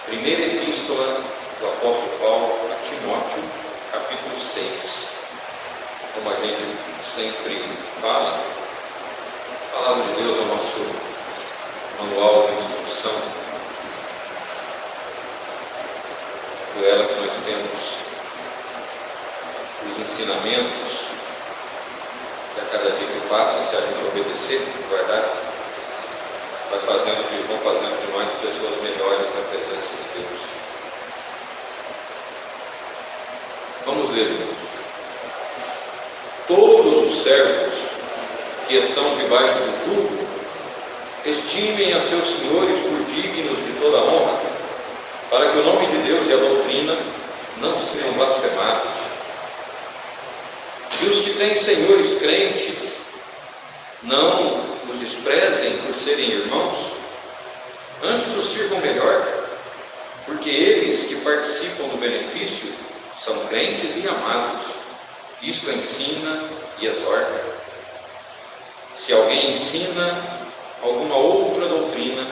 Primeira Epístola do Apóstolo Paulo a Timóteo, capítulo 6. Como a gente sempre fala, a palavra de Deus é o nosso manual de instrução. Por ela que nós temos os ensinamentos que a cada dia que passa, se a gente obedecer, guardar, vão fazendo de nós pessoas melhores na presença de Deus. Vamos ler, irmãos. Todos os servos que estão debaixo do jugo estimem a seus senhores por dignos de toda honra, para que o nome de Deus e a doutrina não sejam blasfemados. E os que têm senhores crentes não os desprezem por serem irmãos, antes os sirvam melhor, porque eles que participam do benefício são crentes e amados. Isto ensina e exorta. Se alguém ensina alguma outra doutrina,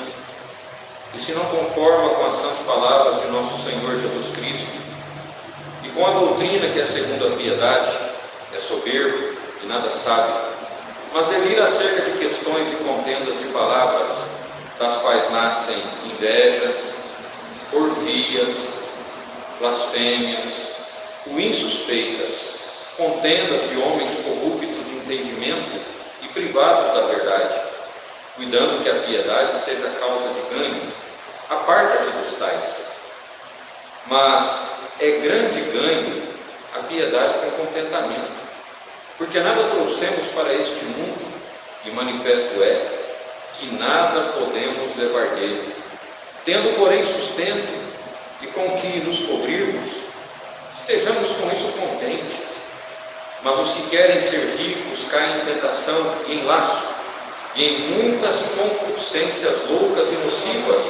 e se não conforma com as sãs palavras de nosso Senhor Jesus Cristo, e com a doutrina que é segundo a piedade, é soberbo e nada sabe, mas delira acerca de questões e contendas de palavras, das quais nascem invejas, porfias, blasfêmias, ruins suspeitas, contendas de homens corruptos de entendimento e privados da verdade, cuidando que a piedade seja causa de ganho, aparta-te dos tais. Mas é grande ganho a piedade com contentamento, porque nada trouxemos para este mundo, e manifesto é que nada podemos levar dele. Tendo, porém, sustento e com que nos cobrirmos, estejamos com isso contentes. Mas os que querem ser ricos caem em tentação e em laço, e em muitas concupiscências loucas e nocivas,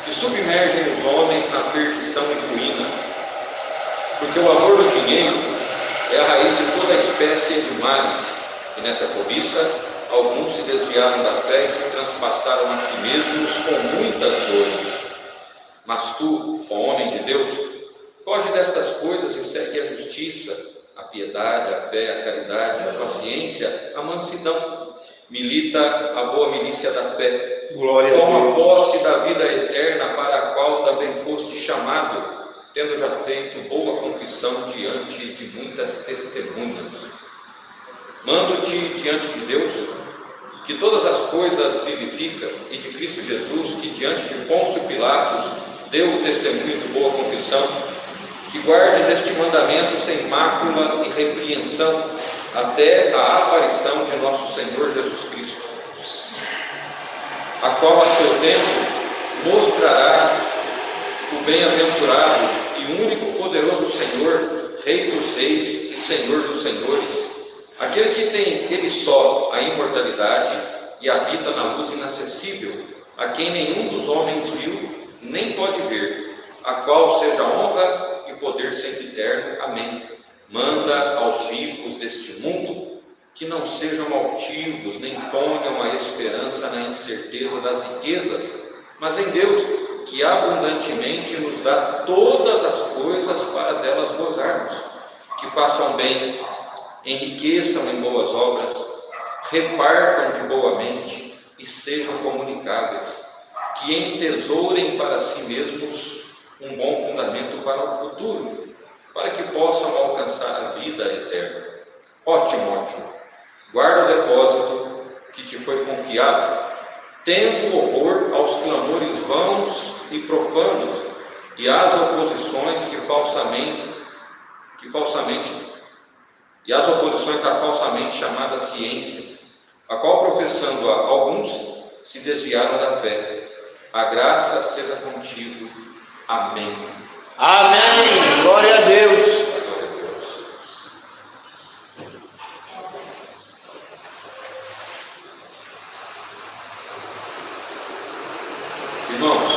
que submergem os homens na perdição e ruína. Porque o amor do dinheiro é a raiz de toda a espécie de males, e nessa cobiça alguns se desviaram da fé e se transpassaram a si mesmos com muitas dores. Mas tu, ó homem de Deus, foge destas coisas e segue a justiça, a piedade, a fé, a caridade, a paciência, a mansidão. Milita a boa milícia da fé. Toma posse da vida eterna, para a qual também foste chamado, tendo já feito boa confissão diante de muitas testemunhas. Mando-te diante de Deus, que todas as coisas vivifica, e de Cristo Jesus, que diante de Pôncio Pilatos deu o testemunho de boa confissão, que guardes este mandamento sem mácula e repreensão, até a aparição de nosso Senhor Jesus Cristo, a qual a seu tempo mostrará o bem-aventurado e único poderoso Senhor, Rei dos reis e Senhor dos senhores, aquele que tem ele só a imortalidade e habita na luz inacessível, a quem nenhum dos homens viu nem pode ver, a qual seja honra e poder sempre eterno. Amém. Manda aos ricos deste mundo que não sejam altivos, nem ponham a esperança na incerteza das riquezas, mas em Deus, que abundantemente nos dá todas as coisas para delas gozarmos, que façam bem, enriqueçam em boas obras, repartam de boa mente e sejam comunicáveis, que entesourem para si mesmos um bom fundamento para o futuro, para que possam alcançar a vida eterna. Ó Timóteo, guarda o depósito que te foi confiado, tendo horror aos clamores vãos e profanos, e às oposições e às oposições da falsamente chamada ciência, a qual, professando-a alguns, se desviaram da fé. A graça seja contigo. Amém. Amém. Glória a Deus. Glória a Deus. Irmãos,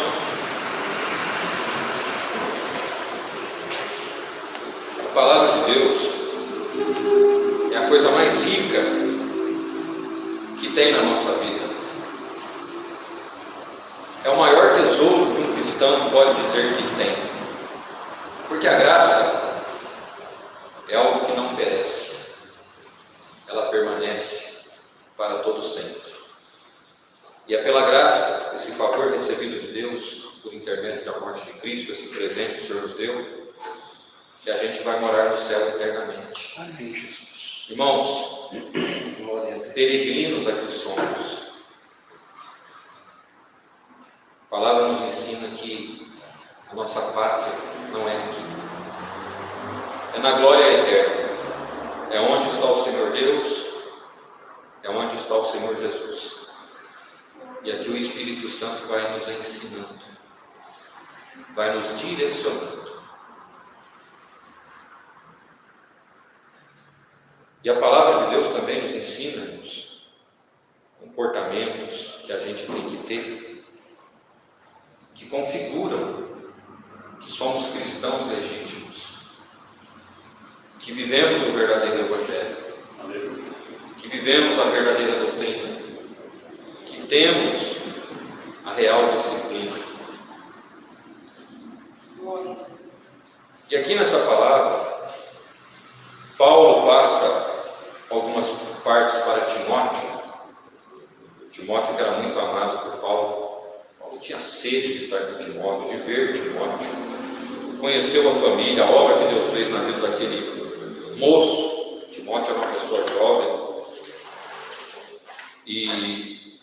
a palavra de Deus é a coisa mais rica que tem na nossa vida. É o maior tesouro de um cristão. cristão pode dizer que tem. Porque a graça é algo que não perece. Ela permanece para todo sempre. E é pela graça, esse favor recebido de Deus, por intermédio da morte de Cristo, esse presente que o Senhor nos deu, que a gente vai morar no céu eternamente. Amém, Jesus. Irmãos, Glória a Deus. peregrinos aqui somos. A palavra nos ensina que a nossa pátria não é aqui. É na glória eterna. É onde está o Senhor Deus, é onde está o Senhor Jesus. E aqui o Espírito Santo vai nos ensinando, vai nos direcionando. E a palavra de Deus também nos ensina os comportamentos que a gente tem que ter, que configuram que somos cristãos legítimos, que vivemos o verdadeiro Evangelho, que vivemos a verdadeira doutrina, que temos a real disciplina. E aqui nessa palavra, Paulo passa algumas partes para Timóteo. Timóteo, que era muito amado por Paulo. Paulo tinha sede de estar com Timóteo, de ver Timóteo. Conheceu a família, a obra que Deus fez na vida daquele moço. Timóteo era uma pessoa jovem. E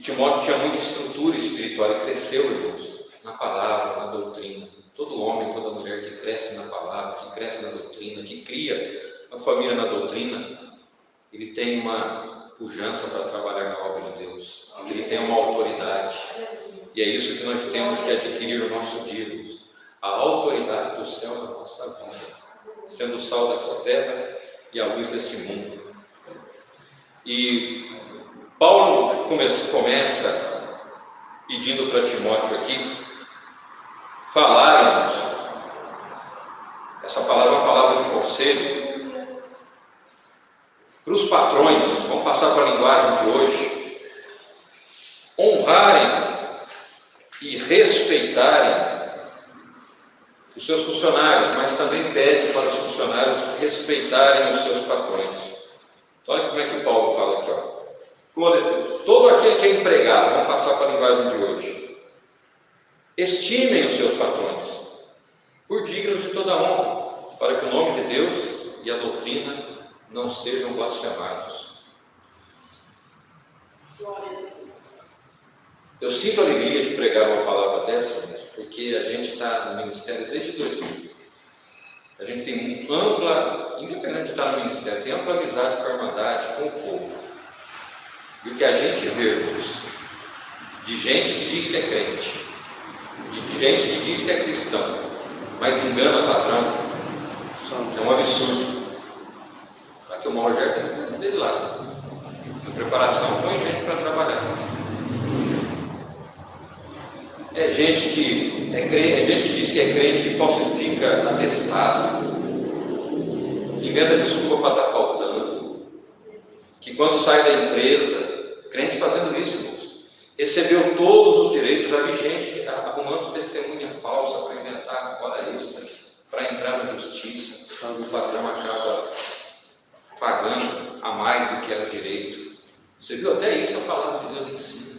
Timóteo tinha muita estrutura espiritual e cresceu, irmãos, na palavra, na doutrina. Todo homem, toda mulher que cresce na palavra, que cresce na doutrina, que cria a família na doutrina, ele tem uma pujança para trabalhar na obra de Deus. Ele tem uma autoridade. E é isso que nós temos que adquirir no nosso dia, irmãos. A autoridade do céu na nossa vida, sendo o sal dessa terra e a luz desse mundo. E Paulo começa pedindo para Timóteo aqui falarmos, essa palavra é uma palavra de conselho para os patrões, vamos passar para a linguagem de hoje, honrarem e respeitarem os seus funcionários, mas também pede para os funcionários respeitarem os seus patrões. Então, olha como é que Paulo fala aqui, ó. Glória a Deus. Todo aquele que é empregado, vamos passar para a linguagem de hoje, estimem os seus patrões por dignos de toda honra, para que o nome de Deus e a doutrina não sejam blasfemados. Eu sinto alegria de pregar uma palavra dessa, porque a gente está no ministério desde 2000. A gente tem ampla, independente de estar no ministério, tem ampla amizade com a Irmandade, com o povo. E o que a gente vê, irmãos, de gente que diz que é crente, de gente que diz que é cristão, mas engana o patrão, é um absurdo. Aqui o Rogério tem que fazer dele lá. Na preparação, põe gente para trabalhar. É gente que é crente, é gente que diz que é crente, que falsifica atestado, que inventa desculpa para estar faltando, que quando sai da empresa, crente fazendo isso, irmãos, recebeu todos os direitos. Já vi gente arrumando testemunha falsa para inventar hora extra, para entrar na justiça, o patrão acaba pagando a mais do que era direito. Você viu? Até isso a palavra de Deus ensina.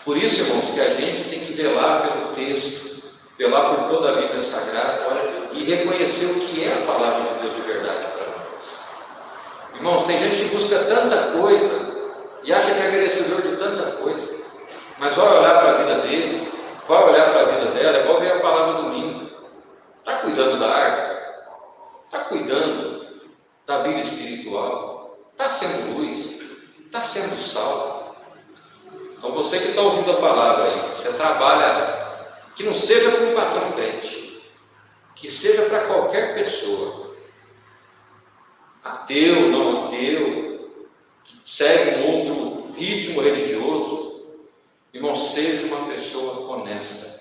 Por isso, irmãos, que a gente tem que velar pelo texto, velar por toda a Bíblia Sagrada e reconhecer o que é a palavra de Deus de verdade para nós. Irmãos, tem gente que busca tanta coisa e acha que é merecedor de tanta coisa, mas vai olhar para a vida dele, vai olhar para a vida dela, é igual ver a palavra domingo. Está cuidando da arca? Está cuidando da vida espiritual? Está sendo luz? Está sendo sal? Então você que está ouvindo a palavra aí, você trabalha, que não seja para um patrão crente, que seja para qualquer pessoa, ateu, não ateu, que segue um outro ritmo religioso, irmão, seja uma pessoa honesta.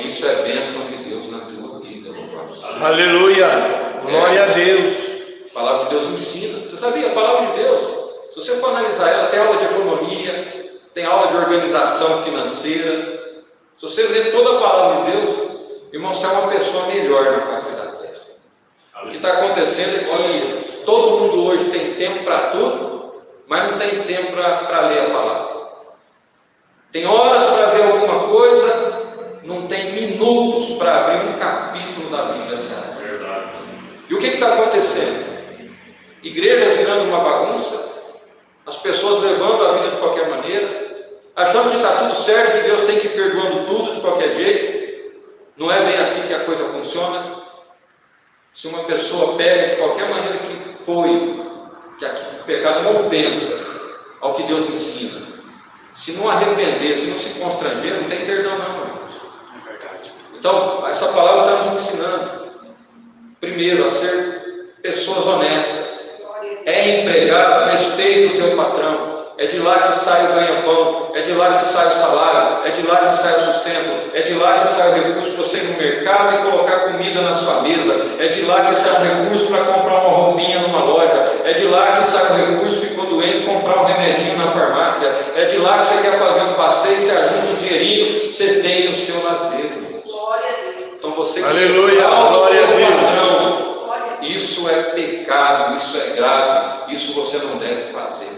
Isso é bênção de Deus na tua vida, louvado seja. Aleluia! Glória a Deus! A palavra de Deus ensina. Você sabia? A palavra de Deus, se você for analisar ela, tem aula de economia, tem aula de organização financeira. Se você ler toda a palavra de Deus, irmão, você é uma pessoa melhor na face da terra. O que está acontecendo é que todo mundo hoje tem tempo para tudo, mas não tem tempo para ler a palavra. Tem horas para ver alguma coisa, não tem minutos para abrir um capítulo da Bíblia. Verdade. E o que está acontecendo? Igrejas virando uma bagunça, as pessoas levando a vida de qualquer maneira, achando que está tudo certo, que Deus tem que ir perdoando tudo de qualquer jeito. Não é bem assim que a coisa funciona. Se uma pessoa pega de qualquer maneira que foi, que o pecado é uma ofensa ao que Deus ensina, se não arrepender, se não se constranger, não tem perdão não, irmãos. É verdade. Então, essa palavra está nos ensinando, primeiro, a ser pessoas honestas. É empregado, respeita o teu patrão. É de lá que sai o ganha-pão, é de lá que sai o salário, é de lá que sai o sustento, é de lá que sai o recurso para você ir no mercado e colocar comida na sua mesa, é de lá que sai o recurso para comprar uma roupinha numa loja, é de lá que sai o recurso, ficou doente, comprar um remedinho na farmácia, é de lá que você quer fazer um passeio, você ajuda um dinheirinho, você tem o seu lazer, irmãos. Glória a Deus. Então você que Aleluia, glória a Deus. patrão, isso é pecado, isso é grave, isso você não deve fazer.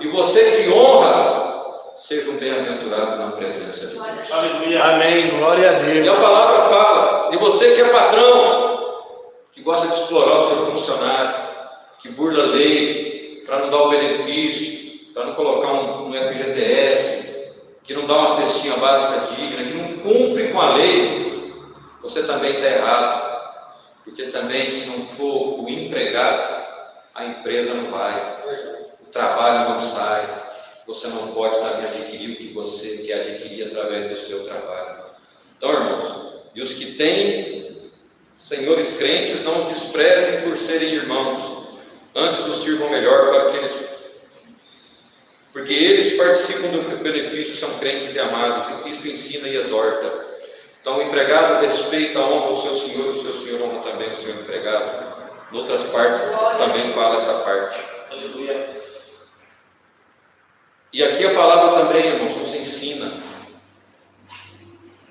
E você que honra, seja um bem-aventurado na presença de Deus. Aleluia. Amém, glória a E a Deus. palavra fala, e você que é patrão, que gosta de explorar o seu funcionário, que burla a lei para não dar o benefício, para não colocar um FGTS, que não dá uma cestinha básica digna, que não cumpre com a lei, você também está errado. Porque também, se não for o empregado, a empresa não vai, o trabalho não sai, você não pode também adquirir o que você quer adquirir através do seu trabalho. Então, irmãos, e os que têm senhores crentes, não os desprezem por serem irmãos, antes os sirvam melhor, porque eles participam do benefício, são crentes e amados, isto ensina e exorta. Então, o empregado respeita, honra o seu senhor honra também o seu empregado. Em outras partes também fala essa parte. Aleluia. E aqui a palavra também, irmãos, nos ensina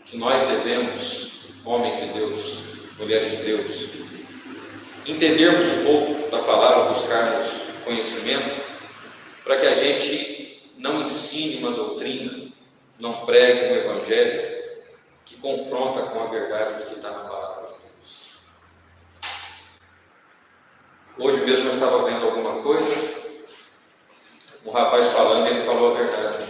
que nós devemos, homens de Deus, mulheres de Deus, entendermos um pouco da palavra, buscarmos conhecimento, para que a gente não ensine uma doutrina, não pregue um evangelho que confronta com a verdade que está na palavra de Deus. Hoje mesmo eu estava vendo alguma coisa, um rapaz falando, e ele falou a verdade.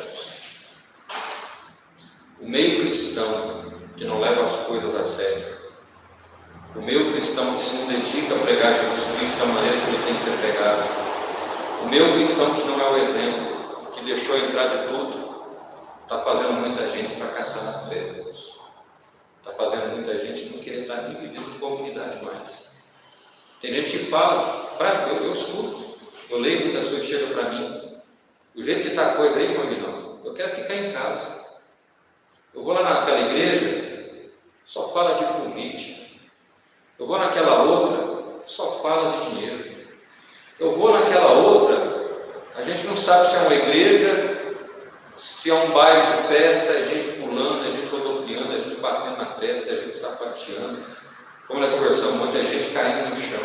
O meio cristão que não leva as coisas a sério, o meio cristão que se não dedica a pregar Jesus Cristo da maneira que ele tem que ser pregado, o meio cristão que não é o exemplo, que deixou entrar de tudo, está fazendo muita gente fracassar na fé. Está fazendo muita gente não querer estar nem vivendo em comunidade mais. Tem gente que fala, eu escuto, eu leio muitas coisas que chegam para mim. O jeito que está a coisa aí, irmão, eu quero ficar em casa. Eu vou lá naquela igreja, só fala de política. Eu vou naquela outra, só fala de dinheiro. Eu vou naquela outra, a gente não sabe se é uma igreja, se é um baile de festa, é gente pulando, é gente rodopiando, é gente batendo na testa, é gente sapateando. Como nós conversamos, um monte de gente caindo no chão.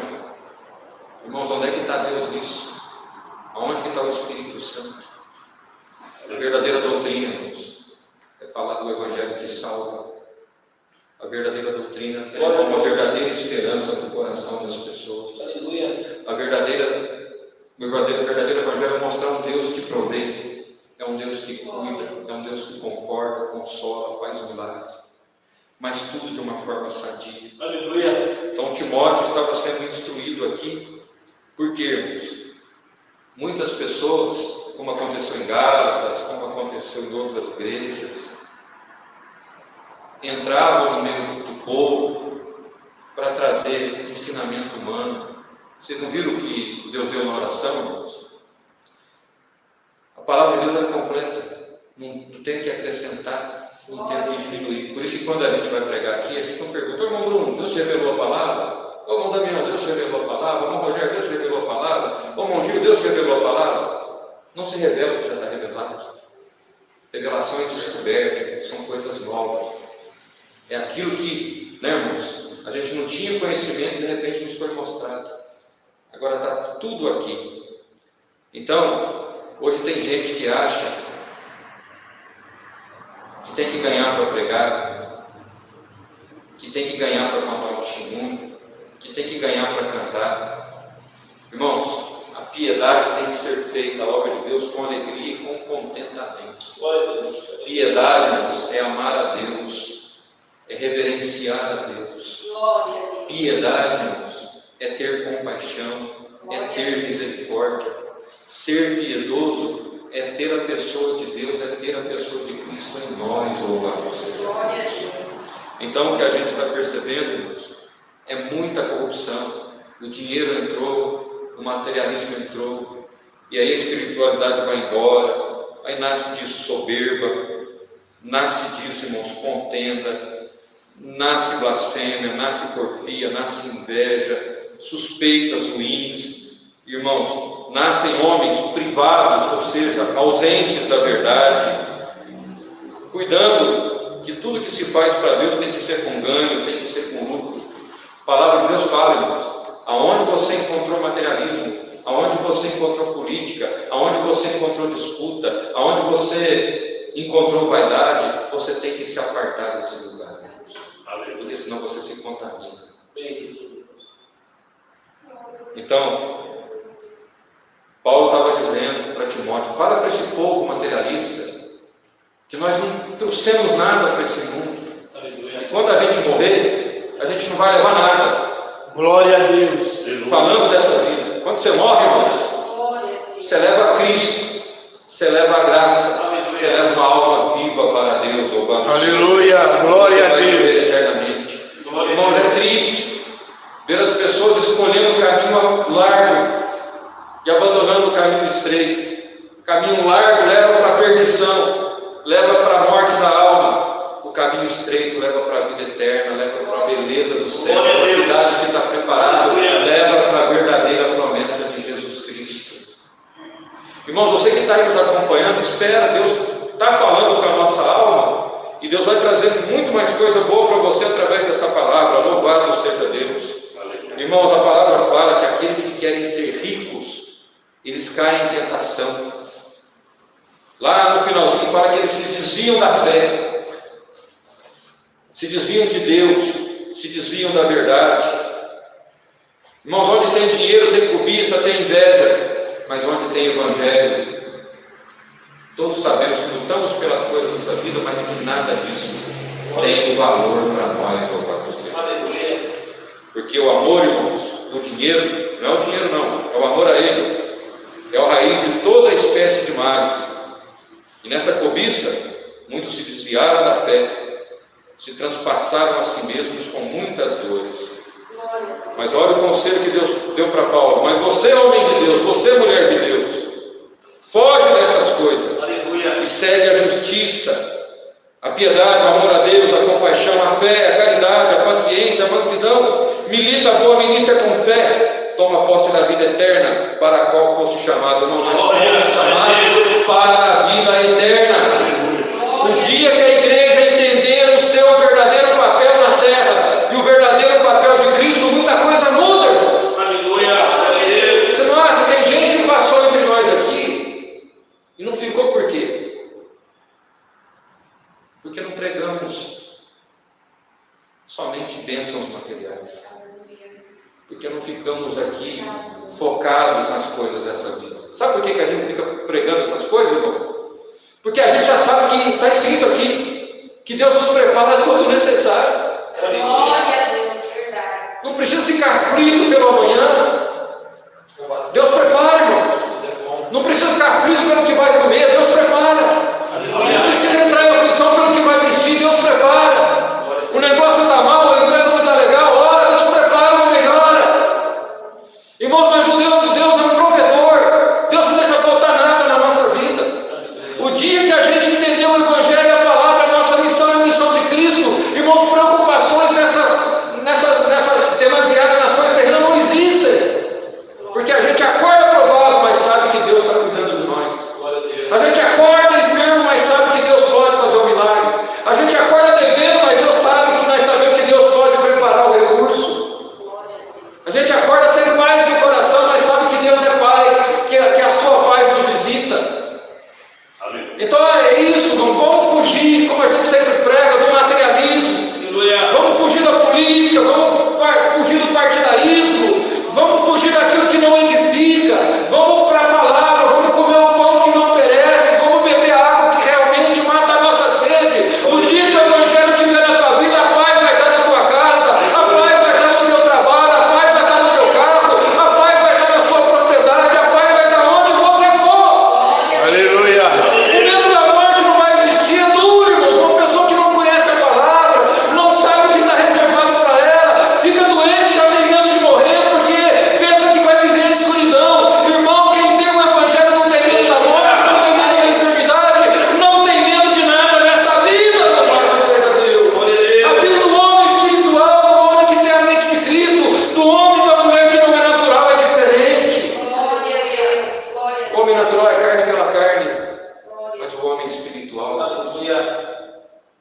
Irmãos, onde é que está Deus nisso? Aonde que está o Espírito Santo? A verdadeira doutrina, irmãos, é falar do Evangelho que salva. A verdadeira doutrina é uma verdadeira esperança no coração das pessoas. Aleluia. O verdadeiro Evangelho é mostrar um Deus que provê, é um Deus que cuida, é um Deus que conforta, consola, faz milagres, mas tudo de uma forma sadia. Aleluia. Então Timóteo estava sendo instruído aqui, porque, irmãos, muitas pessoas, como aconteceu em Gálatas, como aconteceu em outras igrejas, entravam no meio do povo para trazer ensinamento humano. Vocês não viram o que Deus deu na oração, irmãos? A palavra de Deus é completa, não tem que acrescentar, não tem que diminuir. Por isso que quando a gente vai pregar aqui, a gente não pergunta: irmão Bruno, Deus te revelou a palavra? Ô irmão Damião, Deus te revelou a palavra? Ô irmão Rogério, Deus te revelou a palavra? Ô irmão Gil, Deus te revelou a palavra? Não se revela o que já está revelado. Revelação é descoberta, são coisas novas. É aquilo que, né, irmãos, a gente não tinha conhecimento e de repente nos foi mostrado. Agora está tudo aqui. Então, hoje tem gente que acha que tem que ganhar para pregar, que tem que ganhar para contar um testemunho, que tem que ganhar para cantar. Irmãos, a piedade tem que ser feita, a obra de Deus, com alegria e com contentamento. Glória a Deus. Piedade, irmãos, é amar a Deus, é reverenciar a Deus. Piedade, irmãos, é ter compaixão, é ter misericórdia. Ser piedoso é ter a pessoa de Deus, é ter a pessoa de Cristo em nós, louvado seja Deus. Então, o que a gente está percebendo, irmãos, é muita corrupção. O dinheiro entrou, o materialismo entrou, e aí a espiritualidade vai embora, aí nasce disso soberba, nasce disso, irmãos, contenda, nasce blasfêmia, nasce porfia, nasce inveja, suspeitas ruins. Irmãos, nascem homens privados, ou seja, ausentes da verdade, cuidando que tudo que se faz para Deus tem que ser com ganho, tem que ser com lucro. A palavra de Deus fala, irmãos, aonde você encontrou materialismo, aonde você encontrou política, aonde você encontrou disputa, aonde você encontrou vaidade, você tem que se apartar desse lugar, irmãos, porque senão você se contamina. Então, Paulo estava dizendo para Timóteo, fala para esse povo materialista, que nós não trouxemos nada para esse mundo, e quando a gente morrer, a gente não vai levar nada. Glória a Deus. Falando dessa vida, quando você morre, irmãos, você leva a Cristo, você leva a graça, você leva uma alma viva para Deus, louvado. Aleluia, glória a Deus. Eternamente. Irmãos, é triste ver as pessoas escolhendo o caminho largo e abandonando o caminho estreito. O caminho largo leva para a perdição, leva para a morte da alma. O caminho estreito leva para a vida eterna, leva para a beleza do céu, para a cidade que está preparada, leva para a verdadeira promessa de Jesus Cristo. Irmãos, você que está aí nos acompanhando, espera, Deus está falando com a nossa alma e Deus vai trazer muito mais coisa boa para você através dessa palavra. Louvado seja Deus. Irmãos, a palavra fala que aqueles que querem ser ricos, eles caem em tentação. Lá no finalzinho fala que eles se desviam da fé, se desviam de Deus, se desviam da verdade. Irmãos, onde tem dinheiro tem cobiça, tem inveja, mas onde tem evangelho, todos sabemos que lutamos pelas coisas dessa vida, mas que nada disso tem valor para nós, louvado seja. Porque o amor, irmãos, do dinheiro, não é o dinheiro não, é o amor a Ele, é a raiz de toda a espécie de males. E nessa cobiça, muitos se desviaram da fé, se transpassaram a si mesmos com muitas dores. Mas olha o conselho que Deus deu para Paulo. Mas você, homem de Deus, você, mulher de Deus, foge dessas coisas e segue a justiça, a piedade, o amor a Deus, a compaixão, a fé, a caridade, a paciência, a mansidão. Milita a boa milícia com fé. Toma posse da vida eterna, para a qual fosse chamado. Não fomos chamados para a vida eterna. O dia que a igreja entender o seu verdadeiro papel na terra e o verdadeiro papel de Cristo, muita coisa muda, irmãos. Você não acha? Tem gente que passou entre nós aqui e não ficou por quê? Porque não pregamos somente bênçãos materiais. Porque não ficamos aqui focados nas coisas dessa vida. Sabe por que a gente fica pregando essas coisas, irmão? Porque a gente já sabe que está escrito aqui que Deus nos prepara todo o necessário. Glória a Deus, verdade. Não precisa ficar aflito pelo amanhã. Deus prepara, irmãos. Não precisa ficar aflito pelo que vai comer. Deus prepara. Não precisa entrar em aflição pelo que vai vestir. Deus prepara. O negócio está mal, a empresa não está legal. Ora, Deus prepara uma melhora. Irmãos, mas o Deus é um provedor. Deus não deixa faltar nada na nossa vida. O dia que a gente entendeu o Evangelho e a palavra, a nossa missão é a missão de Cristo. Irmãos, preocupações nessa demasiada nas coisas terrenas não existem. Porque a gente acorda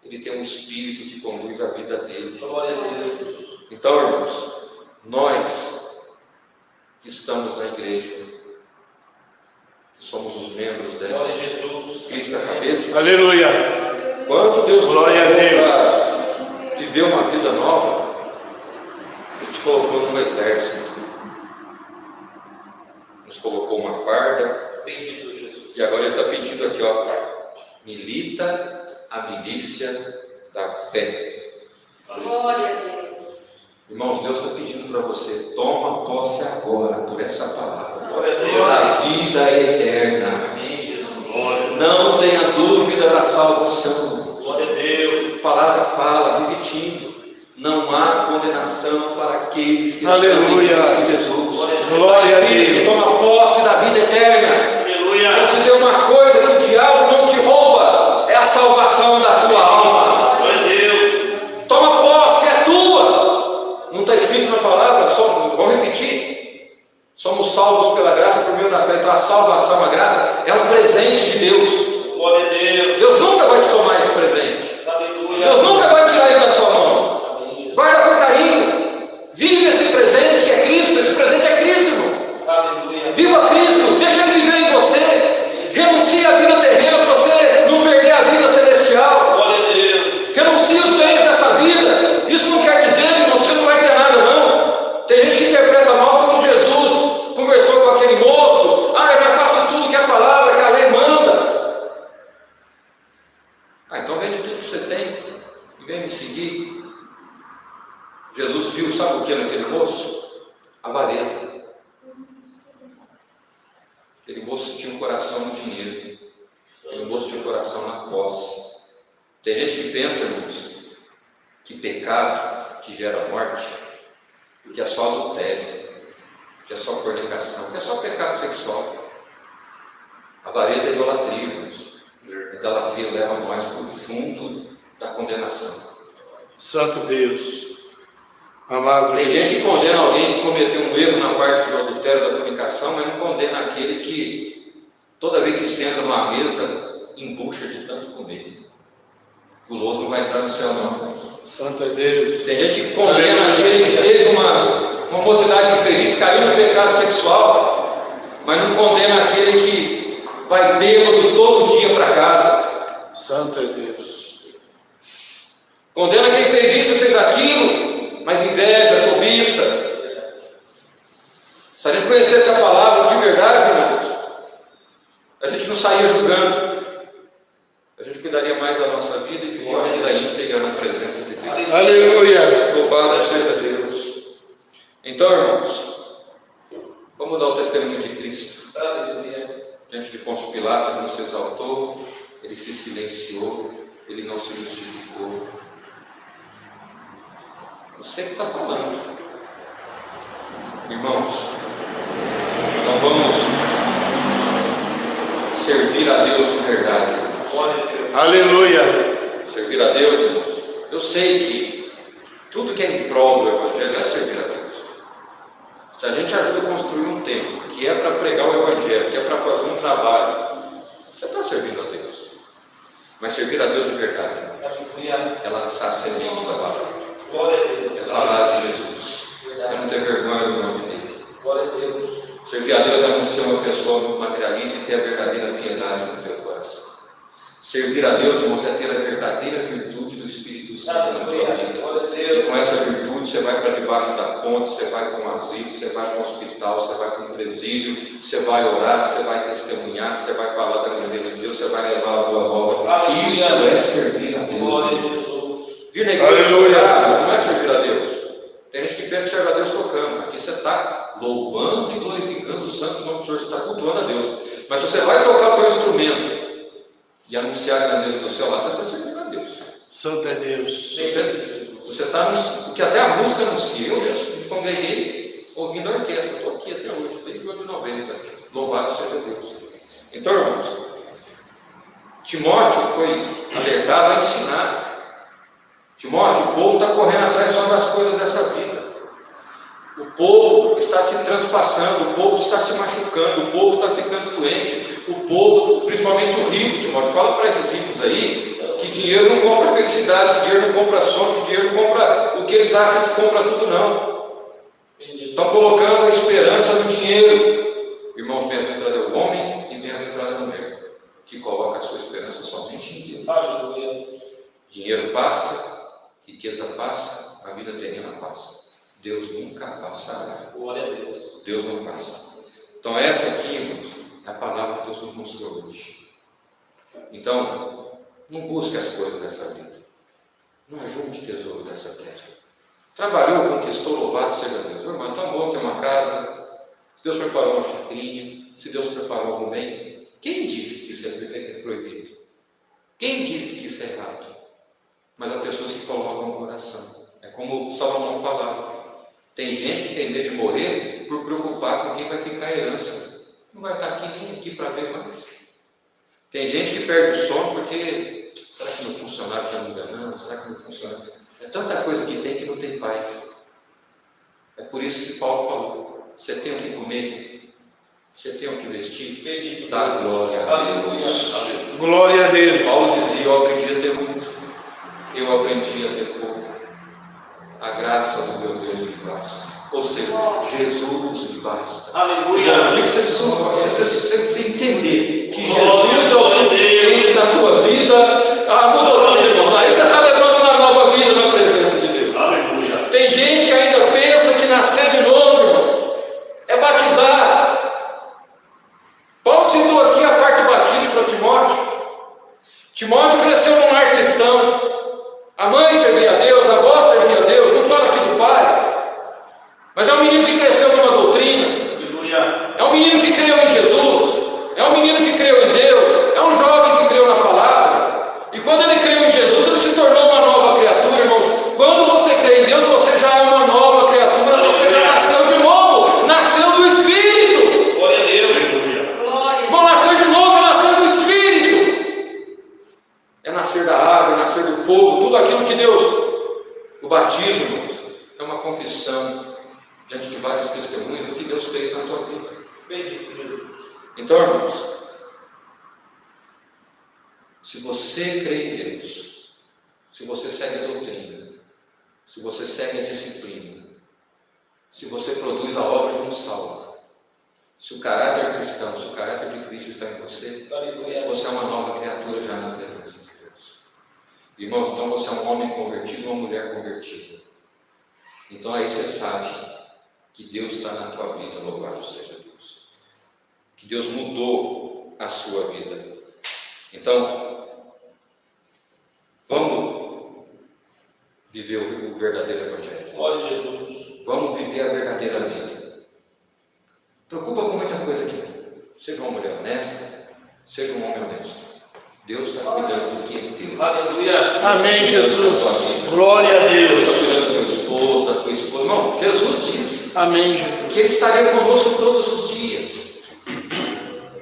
ele tem um espírito que conduz a vida dele. Glória a Deus. Então, irmãos, nós que estamos na igreja, que somos os membros dela, Glória a Jesus. Cristo é a cabeça, Aleluia. quando Deus te Glória a chamou Deus. para viver uma vida nova, Ele te colocou num exército, nos colocou uma farda, Bendito Jesus. e agora Ele está pedindo aqui, ó, milita a milícia da fé. Glória a Deus. Irmãos, Deus está pedindo para você, toma posse agora por essa palavra, Glória a Deus. da vida eterna. Amém, Jesus. Glória. Não tenha dúvida da salvação. Glória a Deus. A palavra fala, repetindo, não há condenação para aqueles que Aleluia. estão em Cristo Jesus. Glória a Aqueles que Deus. tomam posse da vida eterna. Aleluia. Então, se tem uma coisa que o diabo não te rouba, é a salvação da tua alma. Glória a Deus. Toma posse, é tua. Não está escrito na palavra, vou repetir. Somos salvos pela graça por meio da fé. Então a salvação, a graça, é um presente de Deus. Glória a Deus. Deus nunca vai te tomar esse presente. Aleluia. Deus nunca vai tirar ele da sua mão. Amém, Jesus. Guarda com carinho. Vive esse presente que é Cristo. Esse presente é Cristo, irmão. Aleluia. Viva Cristo. Deixa Ele viver em você. Renuncie à vida terrena para você não perder a vida celestial. Glória a Deus. Renuncie os bens dessa vida. Isso não quer dizer, irmão, que você não vai ter nada, não. Tem gente que interpreta mal como Jesus conversou com aquele moço. Ah, eu já faço tudo que a palavra, que a lei manda. Ah, então vende tudo que você tem e vem me seguir. Jesus viu, sabe o que naquele moço? Avareza. Aquele moço tinha um coração no dinheiro. Aquele moço tinha um coração na posse. Tem gente que pensa, irmãos, que pecado que gera morte, que é só adultério, que é só fornicação, que é só pecado sexual. Avareza é idolatria, irmãos. Idolatria leva nós para o fundo da condenação. Santo Deus. Amado Tem gente que Jesus. condena alguém que cometeu um erro na parte do adultério, da fornicação, mas não condena aquele que, toda vez que senta numa mesa, embucha de tanto comer. O guloso não vai entrar no céu, não. Santo é Deus. Tem gente que condena aquele que teve uma mocidade infeliz, caiu no pecado sexual, mas não condena aquele que vai bêbado todo dia para casa. Santo é Deus. Condena quem fez isso, fez aquilo, mas inveja, cobiça. Se a gente conhecesse a palavra de verdade, irmãos, a gente não saía julgando. A gente cuidaria mais da nossa vida e viver uma vida íntegra na presença de Deus. Aleluia. Louvado seja Deus. Então, irmãos, vamos dar o testemunho de Cristo. Aleluia. Diante de Pôncio Pilatos, ele não se exaltou, ele se silenciou, ele não se justificou. Você que está falando. Irmãos, então vamos servir a Deus de verdade. Glória a Deus. Aleluia. Servir a Deus, irmãos. Eu sei que tudo que é em prol do Evangelho é servir a Deus. Se a gente ajuda a construir um templo, que é para pregar o Evangelho, que é para fazer um trabalho, você está servindo a Deus. Mas servir a Deus de verdade, Aleluia. é lançar a semente da palavra. Glória a É Deus. falar de Jesus. É não ter vergonha do nome dele. Glória a Deus. Servir a Deus é não ser uma pessoa materialista e ter a verdadeira piedade no teu coração. Servir a Deus, irmãos, é ter a verdadeira virtude do Espírito Santo na tua Aleluia. vida. Glória a E Deus. com essa virtude você vai para debaixo da ponte, você vai para um asilo, você vai para um hospital, você vai para um presídio, você vai orar, você vai testemunhar, você vai falar da grandeza de Deus, você vai levar a boa nova. Aleluia. Isso é servir a Glória a Deus. Jesus. Vir na igreja Aleluia. tocar não é servir a Deus. Tem gente que pensa que serve a Deus tocando. Aqui você está louvando e glorificando o santo nome do Senhor, você está cultuando a Deus. Mas se você vai tocar o teu instrumento e anunciar a grandeza do céu lá, você está servindo a Deus. Santo é Deus. Você está, porque até a música anuncia. Eu me congreguei ouvindo a orquestra, estou aqui até hoje, desde o ano de 90. Louvado seja Deus. Então, irmãos, Timóteo foi alertado a ensinar. Timóteo, o povo está correndo atrás só das coisas dessa vida. O povo está se transpassando, o povo está se machucando, o povo está ficando doente, o povo, principalmente o rico, Timóteo, fala para esses ricos aí, que dinheiro não compra felicidade, que dinheiro não compra sono, que dinheiro não compra o que eles acham que compra tudo, não. Estão colocando a esperança no dinheiro. Irmãos, bem-aventurado é o homem e bem-aventurado é a mulher, que coloca a sua esperança somente em Deus. Aleluia. Dinheiro passa, riqueza passa, a vida terrena passa. Deus nunca passará. Glória a Deus. Deus não passa. Então essa aqui, irmãos, é a palavra que Deus nos mostrou hoje. Então, não busque as coisas dessa vida. Não ajunte tesouro dessa terra. Trabalhou, conquistou, louvado seja Deus. Irmão, é tão bom ter uma casa. Se Deus preparou uma chacrinha, se Deus preparou algum bem, quem disse que isso é proibido? Quem disse que isso é errado? Mas há pessoas que colocam no coração. É como Salomão falava. Tem gente que tem medo de morrer por preocupar com quem vai ficar a herança. Não vai estar aqui nem aqui para ver mais. Tem gente que perde o sono porque será que meu funcionário está me enganando? Será que meu funcionário... É tanta coisa que tem que não tem paz. É por isso que Paulo falou, você tem o que comer, você tem o que vestir, Bendito dá glória a Deus. Aleluia. Glória a Deus. Paulo dizia, eu aprendi a ter muito, eu aprendi a ter pouco. A graça do meu Deus me basta. Ou seja, Jesus me basta. Aleluia. Eu digo que você entender que Jesus é o suficiente na tua vida. Mudou tudo, irmão. Aí você está levando uma nova vida na presença de Deus. Aleluia. Tem gente que ainda pensa que nascer de novo, irmãos, é batizar. Paulo citou aqui a parte do batismo para Timóteo. Timóteo cresceu num lar cristão. A mãe servia a Deus, a avó servia a Deus. Não fala aqui do pai. Mas é um menino que cresceu numa doutrina. Aleluia. É um menino que creu em Jesus. É um menino que creu em Deus. É um jovem que creu na palavra. E quando ele creu em Jesus, ele se tornou uma nova criatura, irmãos. Quando você crê em Deus, você já é uma nova criatura. Você já nasceu de novo. Nasceu do Espírito. Glória a Deus. Glória. Irmão, nasceu de novo, nasceu do Espírito. É nascer da água, é nascer do fogo. Tudo aquilo que Deus... O batismo, irmãos, é uma confissão diante de vários testemunhos do que Deus fez na tua vida. Bendito Jesus. Então, irmãos, se você crê em Deus, se você segue a doutrina, se você segue a disciplina, se você produz a obra de um salvo, se o caráter cristão, se o caráter de Cristo está em você, Aleluia. você é uma nova criatura já na presença de Deus. Irmãos, então você é um homem convertido, uma mulher convertida. Então aí você sabe que Deus está na tua vida, louvado seja Deus. Que Deus mudou a sua vida. Então, vamos viver o verdadeiro Evangelho. Glória a Jesus. Vamos viver a verdadeira vida. Preocupa com muita coisa aqui. Seja uma mulher honesta, seja um homem honesto. Deus está cuidando do que é teu. Aleluia. Amém, Jesus. Glória a Deus está Deus. cuidando do teu esposo, da tua esposa. Irmão, Jesus disse Amém, Jesus. que Ele estaria conosco todos os dias,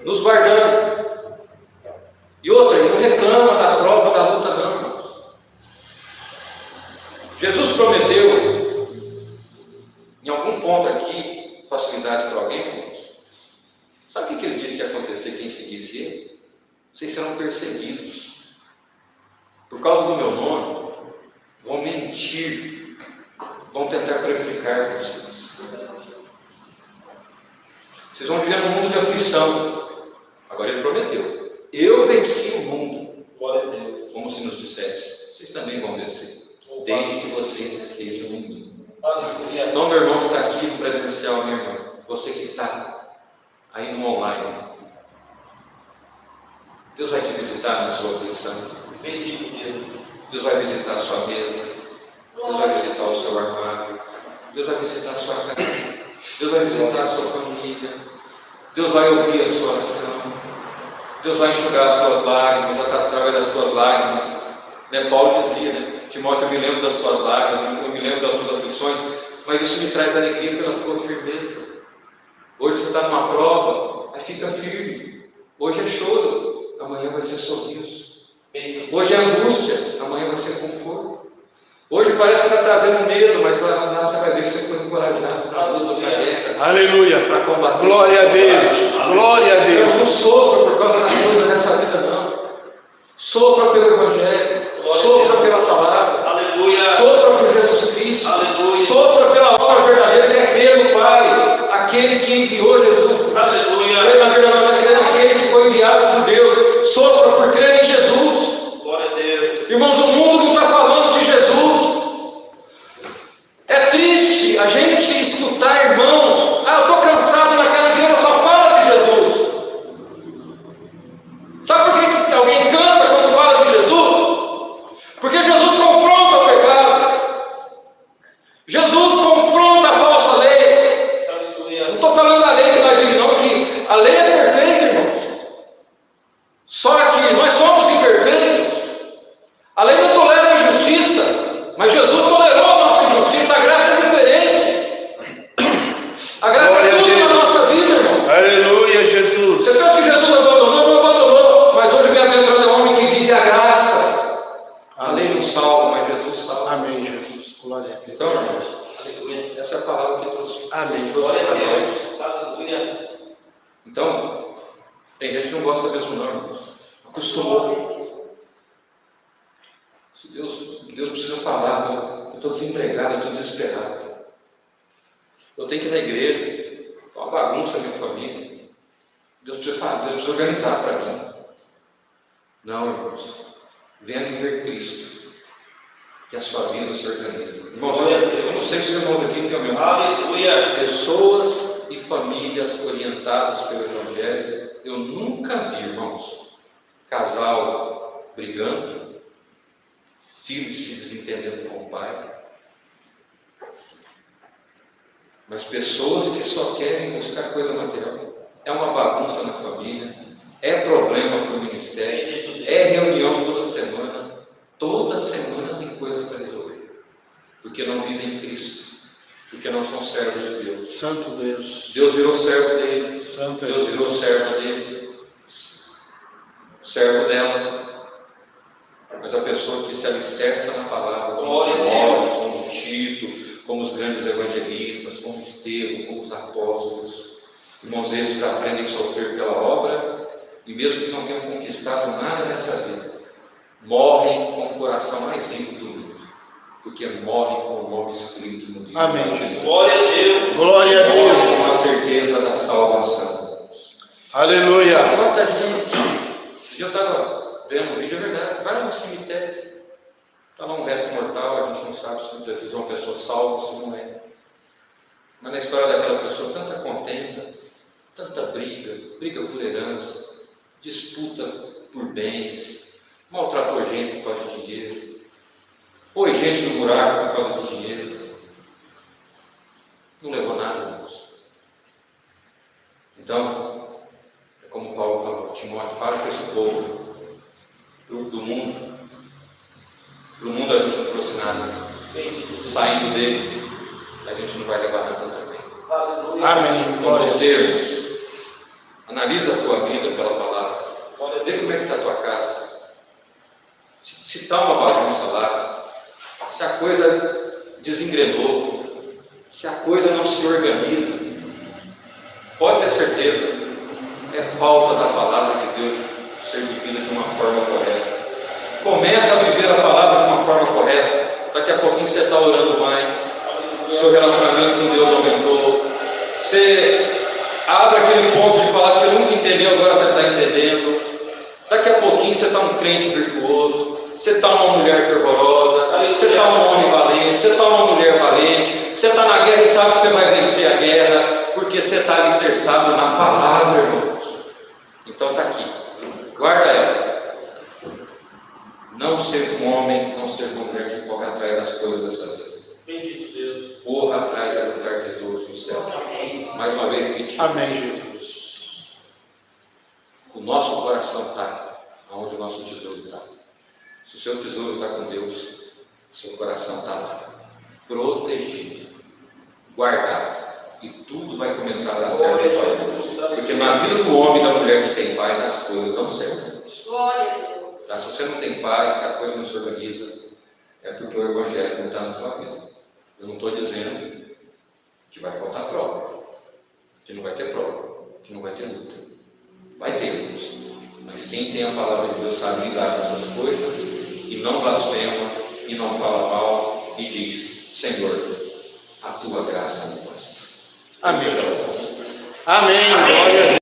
nos guardando. E outra, Ele não reclama da prova, da luta, não, irmãos. Jesus prometeu, em algum ponto aqui, facilidade para alguém, irmãos. Sabe o que Ele disse que ia acontecer quem seguisse Ele? Vocês serão perseguidos. Por causa do meu nome, vão mentir, vão tentar prejudicar vocês. Vocês vão viver num mundo de aflição. Agora Ele prometeu: eu venci o mundo. Glória a Deus. Como se nos dissesse: vocês também vão vencer, desde que vocês estejam em mim. Aleluia. Então, meu irmão que está aqui no presencial, meu irmão, você que está aí no online, Deus vai te visitar na sua aflição. Bendito Deus. Deus vai visitar a sua mesa. Deus vai visitar o seu armário. Deus vai visitar a sua casa. Deus vai visitar a sua família. Deus vai ouvir a sua oração. Deus vai enxugar as tuas lágrimas, através das tuas lágrimas. Paulo dizia, Timóteo, eu me lembro das tuas lágrimas, eu me lembro das tuas aflições, mas isso me traz alegria pela tua firmeza. Hoje você está numa prova, mas fica firme. Hoje é choro, amanhã vai ser sorriso. Hoje é angústia, amanhã vai ser conforto. Hoje parece que está trazendo medo, mas lá você vai ver que você foi encorajado para a luta, para a guerra, Aleluia. para combater. Glória a Deus. Glória a Então, não Deus. sofra por causa das coisas dessa vida, não. Sofra pelo Evangelho, sofra pela palavra, Aleluia. sofra por Jesus Cristo, Aleluia. sofra pela obra verdadeira que é crer no Pai, aquele que enviou Jesus. Aleluia. Crer na verdadeira, crer naquele que foi enviado por Deus. Sofra por crer em Jesus. Glória a Deus. Irmãos, o mundo não está falando de Jesus. É triste a gente escutar irmãos, eu estou cansado naquela igreja, só fala de Jesus. Sabe por que alguém cansa quando fala de Jesus? Porque Jesus confronta o pecado. Jesus confronta a falsa lei. Aleluia. Não estou falando da lei que nós vivemos, não, que a lei é perfeita, irmãos. Só que nós somos imperfeitos. A lei não tolera a injustiça, mas Jesus tolerou a nossa injustiça. A graça é diferente. A graça Glória é a tudo na Deus. nossa vida, irmão. Aleluia, Jesus. Você pensa que Jesus abandonou? Não abandonou. Mas hoje bem-aventurado é o homem que vive a graça. A lei não salva, mas Jesus salva. Amém, Jesus. Glória a Deus. Então, irmãos, Aleluia. essa é a palavra que trouxe. Amém. Trouxe Glória a para nós. Deus. Aleluia. Então, tem gente que não gosta mesmo, não, irmãos. Acostumou. Se Deus precisa falar, eu estou desempregado, eu estou desesperado. Eu tenho que ir na igreja, é uma bagunça na minha família. Deus precisa falar, Deus precisa organizar para mim. Não, irmãos, venha viver Cristo, que a sua vida se organiza. Irmãos, eu não sei se os irmãos aqui têm a memória. Aleluia. Pessoas e famílias orientadas pelo Evangelho, eu nunca vi, irmãos, casal brigando, filhos se desentendendo com o pai, mas pessoas que só querem buscar coisa material. É uma bagunça na família, é problema para o ministério, é reunião toda semana tem coisa para resolver, porque não vivem em Cristo, porque não são servos de Deus. Santo Deus. Deus virou servo dele, Santo Deus virou Deus. servo dele, servo dela. Mas a pessoa que se alicerça na palavra, como Timóteo, como Tito, como os grandes evangelistas, como Estevão, como os apóstolos, irmãos, esses aprendem a sofrer pela obra, e mesmo que não tenham conquistado nada nessa vida, morrem com o coração mais rico do mundo, porque morrem com o nome escrito no livro. Amém, Jesus. Glória a Deus. Glória a Morrem Deus. com a certeza da salvação. Aleluia. Quanta gente, eu estava vendo um vídeo, é verdade, vai no cemitério, está lá um resto mortal, a gente não sabe se uma pessoa salva ou se não é. Mas na história daquela pessoa, tanta contenda, tanta briga por herança, disputa por bens, maltratou gente por causa de dinheiro, pôs gente no buraco por causa de dinheiro, não levou nada, irmãos. Então, é como Paulo falou, Timóteo, fala com esse povo do mundo. Para o mundo a gente não trouxe nada. Saindo dele, a gente não vai levar nada também. Aleluia. Amém. Então Glória a Deus. você analisa a tua vida pela palavra. Vê como é que está a tua casa. Se está uma bagunça lá, se a coisa desengrenou, se a coisa não se organiza, pode ter certeza, é falta da palavra de Deus ser vivida de uma forma correta. Começa a viver a palavra de uma forma correta. Daqui a pouquinho você está orando mais, seu relacionamento com Deus aumentou, você abre aquele ponto de palavra que você nunca entendeu, agora você está entendendo. Daqui a pouquinho você está um crente virtuoso, você está uma mulher fervorosa, você está um homem valente, você está uma mulher valente, você está na guerra e sabe que você vai vencer a guerra, porque você está alicerçado na palavra, irmãos. Então está aqui, guarda ela. Não seja um homem, não seja uma mulher que corre atrás das coisas dessa vida. Bendito Deus. Corra atrás de ajudar Jesus no céu. Mais uma vez repetir. Amém, Jesus. O nosso coração está onde o nosso tesouro está. Se o seu tesouro está com Deus, o seu coração está lá, protegido, guardado. E tudo vai começar a dar certo. Porque na vida do homem e da mulher que tem paz, as coisas dão certo. Glória a Deus. Tá? Se você não tem paz, se a coisa não se organiza, é porque o Evangelho não está na tua vida. Eu não estou dizendo que vai faltar prova, que não vai ter prova, que não vai ter luta. Vai ter luta. Mas quem tem a palavra de Deus sabe lidar com essas coisas e não blasfema e não fala mal e diz: Senhor, a tua graça me basta. Amém, Jesus. Amém. Glória a